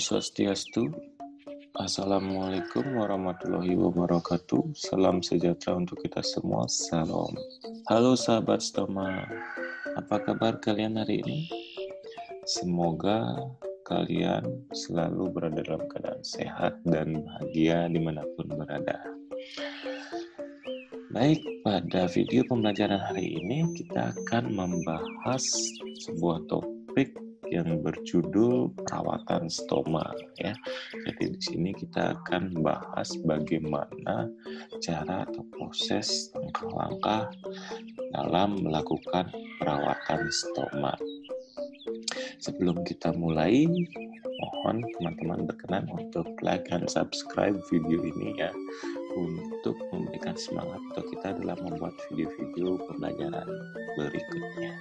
Swastiastu. Assalamualaikum warahmatullahi wabarakatuh. Salam sejahtera untuk kita semua. Salam. Halo sahabat Stoma, apa kabar kalian hari ini? Semoga kalian selalu berada dalam keadaan sehat dan bahagia dimanapun berada. Baik, pada video pembelajaran hari ini kita akan membahas sebuah topik yang berjudul perawatan stoma, ya. Jadi di sini kita akan bahas bagaimana cara atau proses langkah-langkah dalam melakukan perawatan stoma. Sebelum kita mulai, mohon teman-teman berkenan untuk like dan subscribe video ini, ya, untuk memberikan semangat untuk kita dalam membuat video-video pembelajaran berikutnya.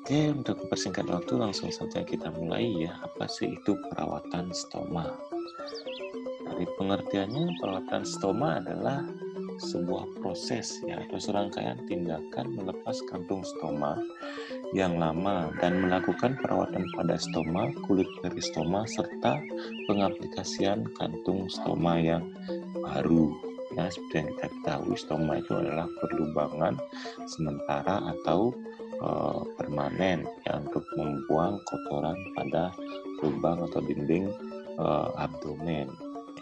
Oke, untuk mempersingkat waktu langsung saja kita mulai, ya. Apa sih itu perawatan stoma? Dari pengertiannya, perawatan stoma adalah sebuah proses, ya, atau serangkaian tindakan melepas kantung stoma yang lama dan melakukan perawatan pada stoma, kulit peristoma, serta pengaplikasian kantung stoma yang baru. Ya, seperti yang kita ketahui, stoma itu adalah perlubangan sementara atau permanen, ya, untuk membuang kotoran pada lubang atau dinding abdomen,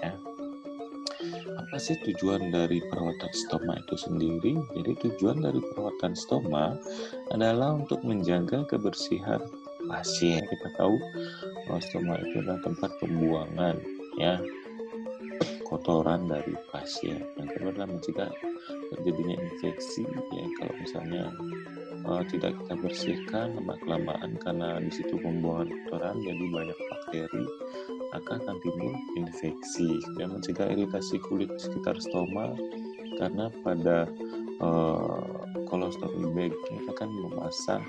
ya. Apa sih tujuan dari perawatan stoma itu sendiri? Jadi tujuan dari perawatan stoma adalah untuk menjaga kebersihan pasien. Kita tahu bahwa stoma itu adalah tempat pembuangan, ya, kotoran dari pasien. Yang kedua adalah mencegah terjadinya infeksi, ya. Kalau misalnya tidak kita bersihkan lama-kelamaan karena di situ pembuangan kotoran jadi banyak bakteri, maka akan timbul infeksi. Dan mencegah iritasi kulit di sekitar stoma karena pada colostomy bag kita kan memasang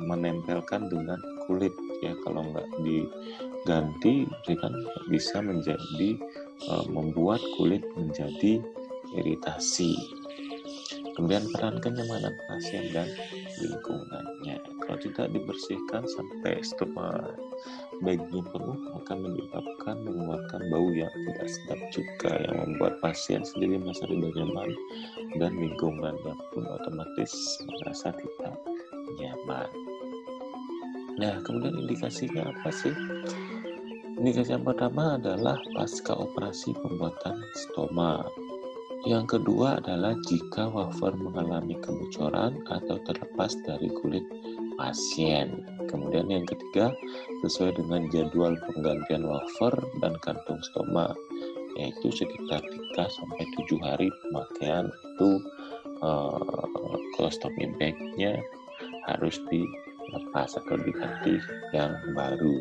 menempelkan dengan kulit, ya. Kalau nggak diganti, kan bisa menjadi membuat kulit menjadi iritasi. Kemudian peran kenyamanan pasien dan lingkungannya. Kalau tidak dibersihkan sampai stoma bagnya penuh, akan menyebabkan mengeluarkan bau yang tidak sedap juga, yang membuat pasien sendiri merasa tidak nyaman dan lingkungannya pun otomatis merasa tidak nyaman. Nah, kemudian indikasinya apa sih? Indikasi yang pertama adalah pasca operasi pembuatan stoma. Yang kedua adalah jika wafer mengalami kebocoran atau terlepas dari kulit pasien. Kemudian yang ketiga, sesuai dengan jadwal penggantian wafer dan kantung stoma, yaitu sekitar 3-7 hari pemakaian itu colostomy bag-nya harus dilepas atau diganti yang baru.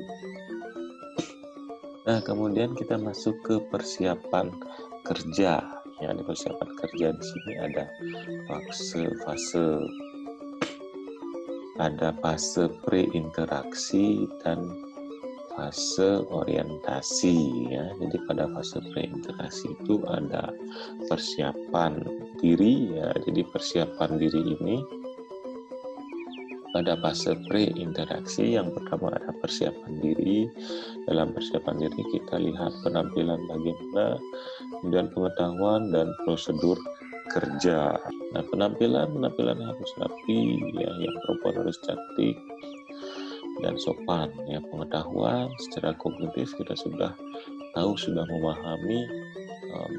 Nah, kemudian kita masuk ke persiapan kerja. Ya, di persiapan kerja di sini ada fase pre-interaksi dan fase orientasi, ya. Jadi pada fase pre-interaksi itu ada persiapan diri, ya. Jadi persiapan diri ini pada fase pre-interaksi yang pertama ada persiapan diri. Dalam persiapan diri kita lihat penampilan bagaimana, kemudian pengetahuan dan prosedur kerja. Nah, penampilan harus rapi, ya, yang perempuan harus cantik dan sopan, ya. Pengetahuan secara kognitif kita sudah tahu, sudah memahami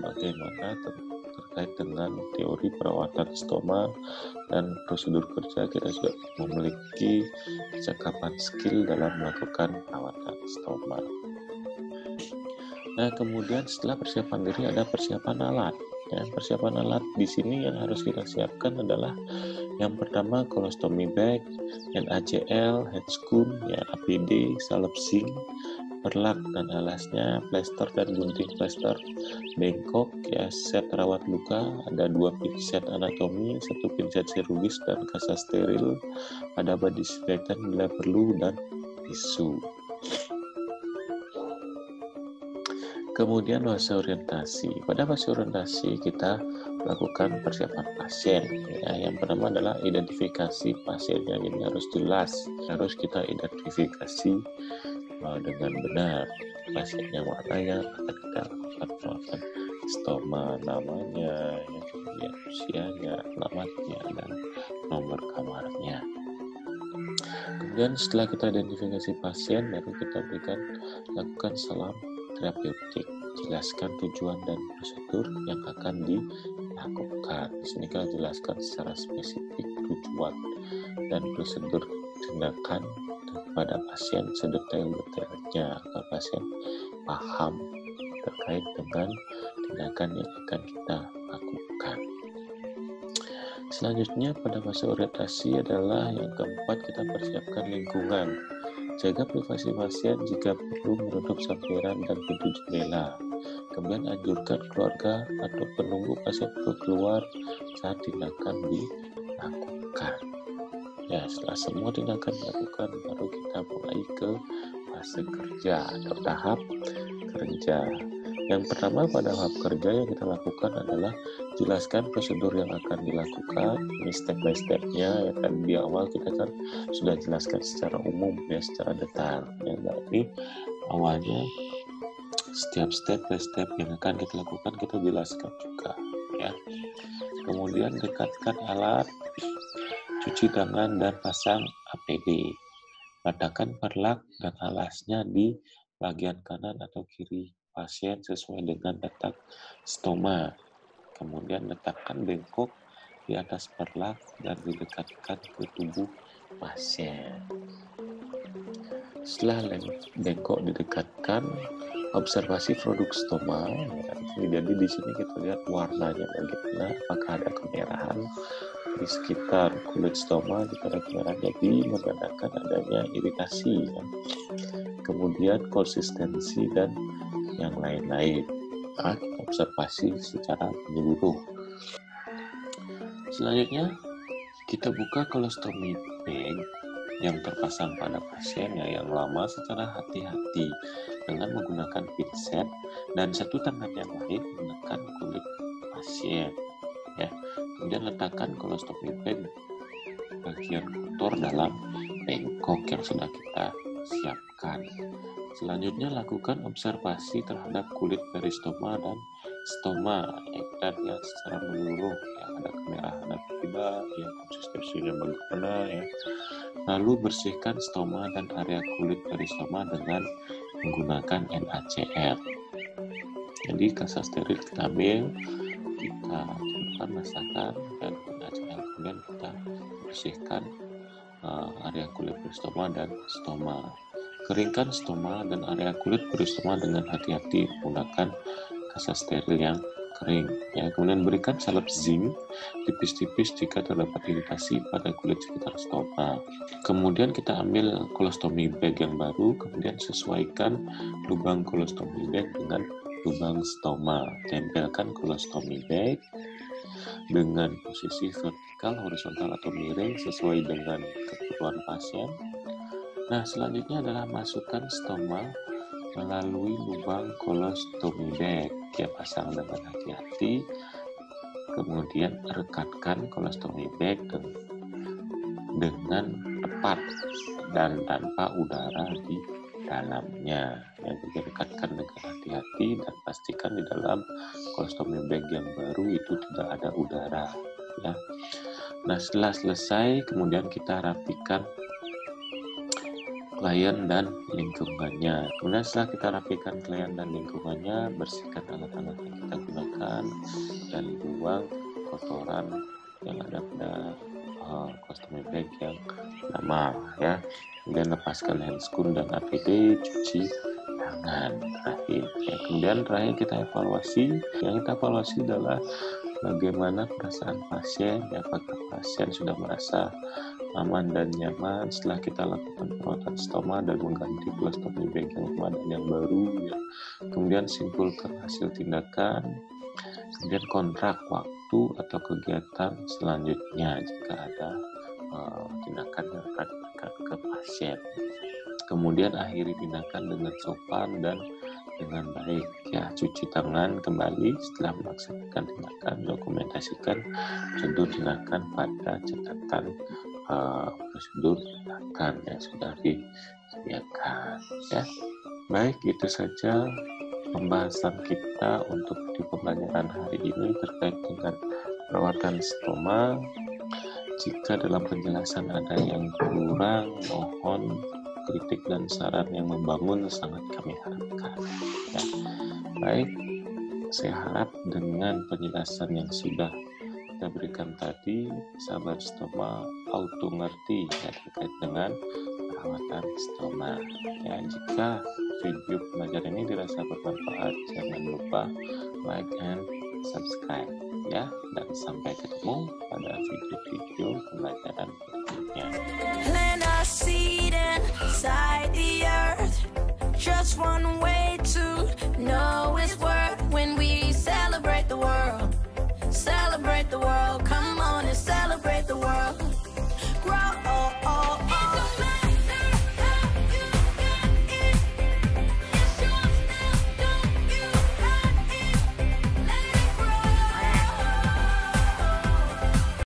bagaimana terkait dengan teori perawatan stoma, dan prosedur kerja kita sudah memiliki kecakapan skill dalam melakukan perawatan stoma. Nah, kemudian setelah persiapan diri ada persiapan alat. Ya, persiapan alat di sini yang harus kita siapkan adalah yang pertama colostomy bag, NaCl, headscoom, ya, APD, salep zinc, perlak dan alasnya, plester dan gunting plester, bengkok, ya, set rawat luka, ada 2 pinset anatomi, 1 pinset chirurgis dan kasa steril, ada bahan disinfektan bila perlu, dan tisu. Kemudian fase orientasi. Pada fase orientasi kita lakukan persiapan pasien. Ya, yang pertama adalah identifikasi pasiennya. Ini harus jelas, harus kita identifikasi dengan benar. Pasiennya mana yang akan kita lakukan perawatan stoma, namanya, kemudian usianya, alamatnya, dan nomor kamarnya. Kemudian setelah kita identifikasi pasien, baru kita lakukan salam terapeutik. Jelaskan tujuan dan prosedur yang akan dilakukan. Di sini kita jelaskan secara spesifik tujuan dan prosedur tindakan kepada pasien sedetail-detailnya agar pasien paham terkait dengan tindakan yang akan kita lakukan. Selanjutnya pada masa orientasi adalah yang keempat, kita persiapkan lingkungan. Jaga privasi pasien jika perlu menutup sampiran dan pintu jendela. Kemudian anjurkan keluarga atau penunggu pasien untuk keluar saat tindakan dilakukan. Ya, setelah semua tindakan dilakukan, baru kita mulai ke fase kerja atau tahap kerja. Yang pertama pada tahap kerja yang kita lakukan adalah jelaskan prosedur yang akan dilakukan. Ini step by step-nya, ya kan di awal kita kan sudah jelaskan secara umum ya, secara detail. Ya, berarti awalnya setiap step by step yang akan kita lakukan kita jelaskan juga ya. Kemudian dekatkan alat, cuci tangan dan pasang APD. Letakkan perlak dan alasnya di bagian kanan atau kiri pasien sesuai dengan letak stoma. Kemudian letakkan bengkok di atas perlak dan didekatkan ke tubuh pasien. Setelah bengkok didekatkan, observasi produk stoma. Jadi di sini kita lihat warnanya bagaimana, apakah ada kemerahan di sekitar kulit stoma. Jika ada kemerahan, jadi menandakan adanya iritasi ya. Kemudian konsistensi dan yang lain-lain. Observasi secara menyeluruh. Selanjutnya kita buka colostomy bag yang terpasang pada pasien yang lama secara hati-hati dengan menggunakan pinset dan satu tangan yang lain menekan kulit pasien ya. Kemudian letakkan colostomy bag bagian kotor dalam bengkok yang sudah kita siapkan. Selanjutnya lakukan observasi terhadap kulit peristoma dan stoma ya, kita lihat secara menyeluruh ya, ada kemerahan atau tidak ya, konsistensinya bagaimana ya. Lalu bersihkan stoma dan area kulit peristoma dengan menggunakan NaCl. Jadi kasa steril kita ambil, kita masakan dan NaCl, kemudian kita bersihkan area kulit peristoma dan stoma. Keringkan stoma dan area kulit peristoma dengan hati-hati menggunakan kasa steril yang kering ya. Kemudian berikan salep zinc tipis-tipis jika terdapat iritasi pada kulit sekitar stoma. Kemudian kita ambil colostomy bag yang baru, kemudian sesuaikan lubang colostomy bag dengan lubang stoma. Tempelkan colostomy bag dengan posisi vertikal, horizontal atau miring sesuai dengan kebutuhan pasien. Nah, selanjutnya adalah masukkan stoma melalui lubang colostomy bag. Ya, pasang dengan hati-hati. Kemudian rekatkan colostomy bag dengan tepat dan tanpa udara di dalamnya. Ya, jadi rekatkan dengan hati-hati dan pastikan di dalam colostomy bag yang baru itu tidak ada udara. Ya. Nah, setelah selesai, kemudian kita rapikan klien dan lingkungannya. Kemudian setelah kita rapikan klien dan lingkungannya, bersihkan alat-alat yang kita gunakan dan buang kotoran yang ada pada colostomy bag yang lama ya. Kemudian lepaskan handscoon dan APD, cuci tangan terakhir. Ya, kemudian terakhir kita evaluasi. Yang kita evaluasi adalah bagaimana perasaan pasien, ya, apakah pasien sudah merasa aman dan nyaman setelah kita lakukan perawatan stoma dan mengganti colostomy bag yang lama dan yang baru ya. Kemudian simpulkan hasil tindakan, kemudian kontrak waktu atau kegiatan selanjutnya jika ada tindakan yang akan diberikan ke pasien. Kemudian akhiri tindakan dengan sopan dan dengan baik ya. Cuci tangan kembali setelah melaksanakan tindakan, dokumentasikan prosedur tindakan pada catatan prosedur tindakan yang sudah disediakan ya. Baik, itu saja pembahasan kita untuk di pembelajaran hari ini terkait dengan perawatan stoma. Jika dalam penjelasan ada yang kurang, mohon kritik dan saran yang membangun sangat kami harapkan ya. Baik, saya harap dengan penjelasan yang sudah kita berikan tadi, sahabat stoma auto ngerti ya, terkait dengan perawatan stoma ya. Jika video pembelajaran ini dirasa bermanfaat, jangan lupa like and subscribe ya, dan sampai ketemu pada video-video pembelajaran berikutnya. Plant a seed inside the earth. Just one way to know its worth. When we celebrate the world, come on and celebrate the world.